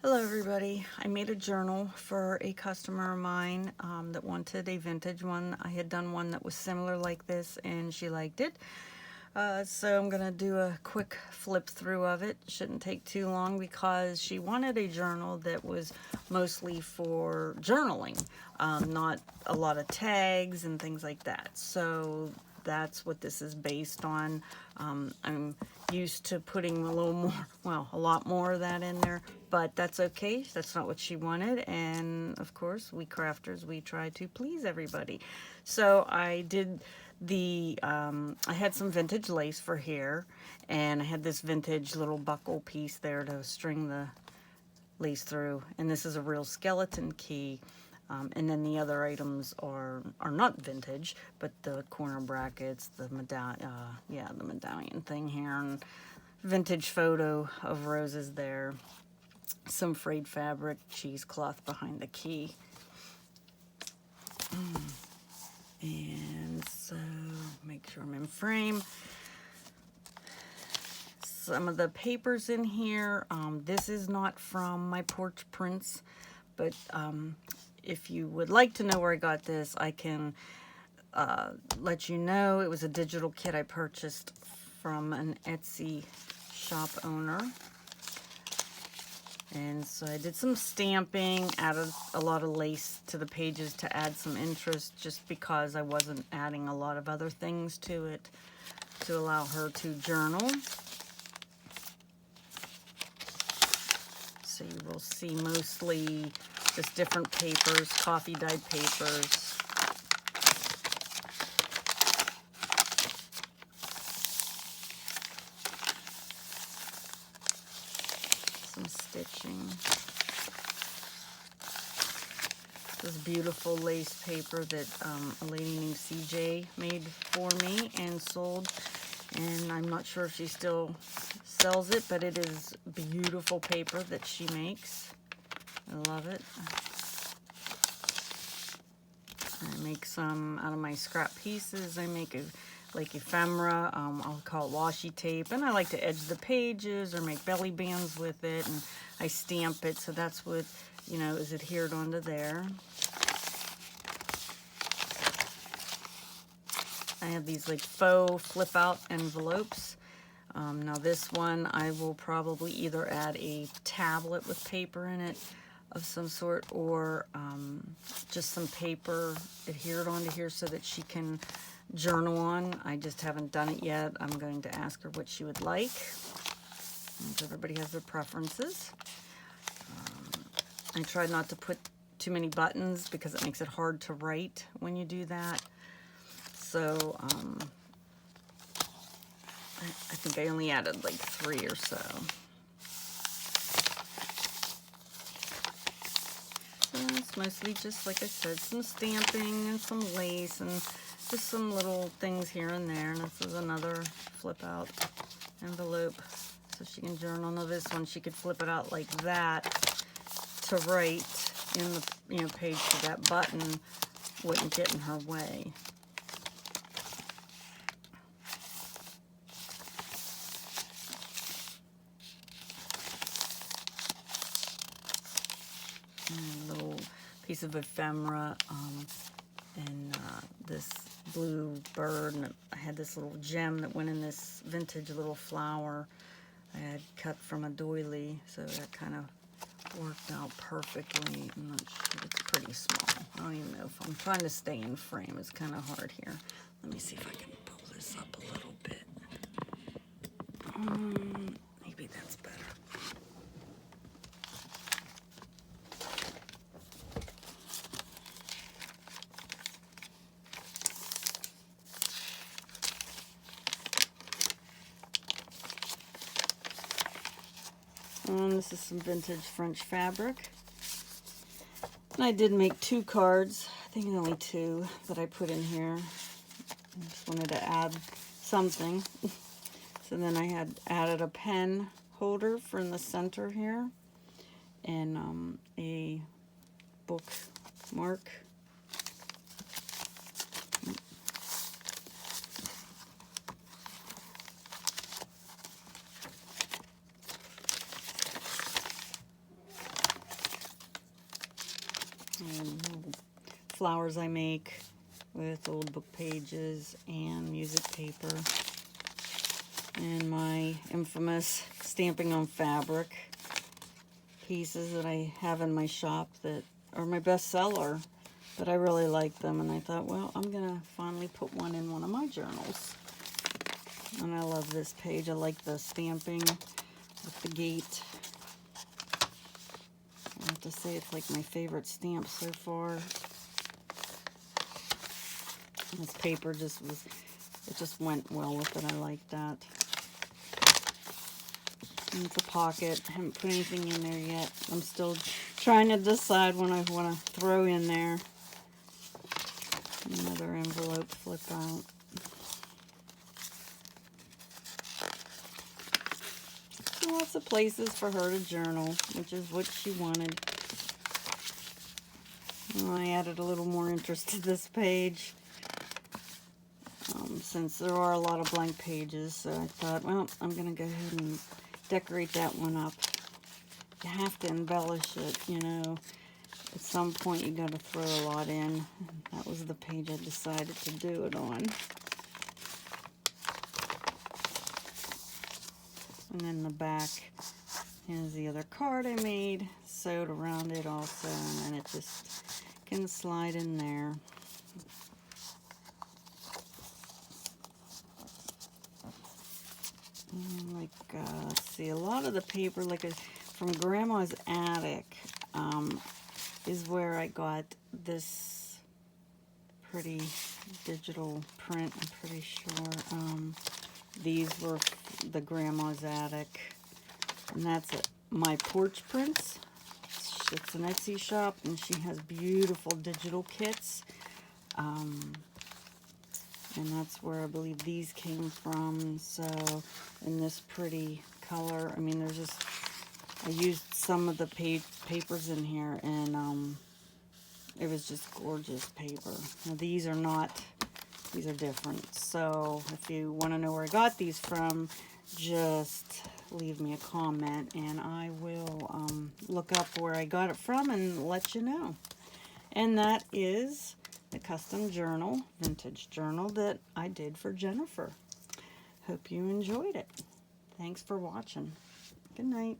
Hello everybody. I made a journal for a customer of mine that wanted a vintage one. I had done one that was similar like this and she liked it. So I'm going to do a quick flip through of it. Shouldn't take too long because she wanted a journal that was mostly for journaling, not a lot of tags and things like that. So that's what this is based on. I'm used to putting a little more, well, a lot more of that in there, but that's okay. That's not what she wanted. And of course, we crafters, we try to please everybody. So I did I had some vintage lace for here, and I had this vintage little buckle piece there to string the lace through. And this is a real skeleton key. And then the other items are not vintage, but the corner brackets, the the medallion thing here, and vintage photo of roses there. Some frayed fabric, cheesecloth behind the key. And so, make sure I'm in frame. Some of the papers in here, this is not from my Porch Prints, but if you would like to know where I got this, I can let you know. It was a digital kit I purchased from an Etsy shop owner. And so I did some stamping, added a lot of lace to the pages to add some interest, just because I wasn't adding a lot of other things to it to allow her to journal. So you will see mostly just different papers, coffee dyed papers. Some stitching. This beautiful lace paper that a lady named CJ made for me and sold. And I'm not sure if she still sells it, but it is beautiful paper that she makes. I love it. I make some out of my scrap pieces. I make like ephemera. I'll call it washi tape, and I like to edge the pages or make belly bands with it, and I stamp it so that's what, you know, is adhered onto there. I have these like faux flip out envelopes. Now this one I will probably either add a tablet with paper in it of some sort, or just some paper adhered onto here so that she can journal on. I just haven't done it yet. I'm going to ask her what she would like. And everybody has their preferences. I tried not to put too many buttons because it makes it hard to write when you do that. So I think I only added like 3 or so. So it's mostly just, like I said, some stamping and some lace and just some little things here and there. And this is another flip out envelope so she can journal. Now this one, she could flip it out like that to write in the page so that button wouldn't get in her way. And a little piece of ephemera and this blue bird, and I had this little gem that went in this vintage little flower I had cut from a doily, so that kind of worked out perfectly. I'm not sure, it's pretty small. I don't even know if I'm trying to stay in frame. It's kind of hard here. Let me see if I can pull this up a little bit. Maybe that's better. This is some vintage French fabric. And I did make 2 cards. I think only 2 that I put in here. I just wanted to add something. So then I had added a pen holder for in the center here, and a bookmark. and flowers I make with old book pages and music paper, and my infamous stamping on fabric pieces that I have in my shop that are my best seller, but I really like them, and I thought, well, I'm gonna finally put one in one of my journals. And I love this page. I like the stamping with the gate. I have to say it's like my favorite stamp so far. This paper just went well with it. I like that. And it's a pocket. I haven't put anything in there yet. I'm still trying to decide what I want to throw in there. Another envelope flip out. So lots of places for her to journal, which is what she wanted. And I added a little more interest to this page, since there are a lot of blank pages. So I thought, well, I'm going to go ahead and decorate that one up. You have to embellish it, you know. At some point, you got to throw a lot in. That was the page I decided to do it on. And then the back is the other card I made, sewed around it also, and then it just can slide in there. And like, let's see, a lot of the paper, like from Grandma's attic, is where I got this pretty digital print, I'm pretty sure. These were the Grandma's attic, and that's My Porch Prints. It's an Etsy shop, and she has beautiful digital kits. And that's where I believe these came from. So, in this pretty color, I mean, there's just, I used some of the papers in here, and it was just gorgeous paper. Now, these are not, these are different. So, if you want to know where I got these from, just leave me a comment, and I will look up where I got it from and let you know. And that is the custom journal, vintage journal that I did for Jennifer. Hope you enjoyed it. Thanks for watching. Good night.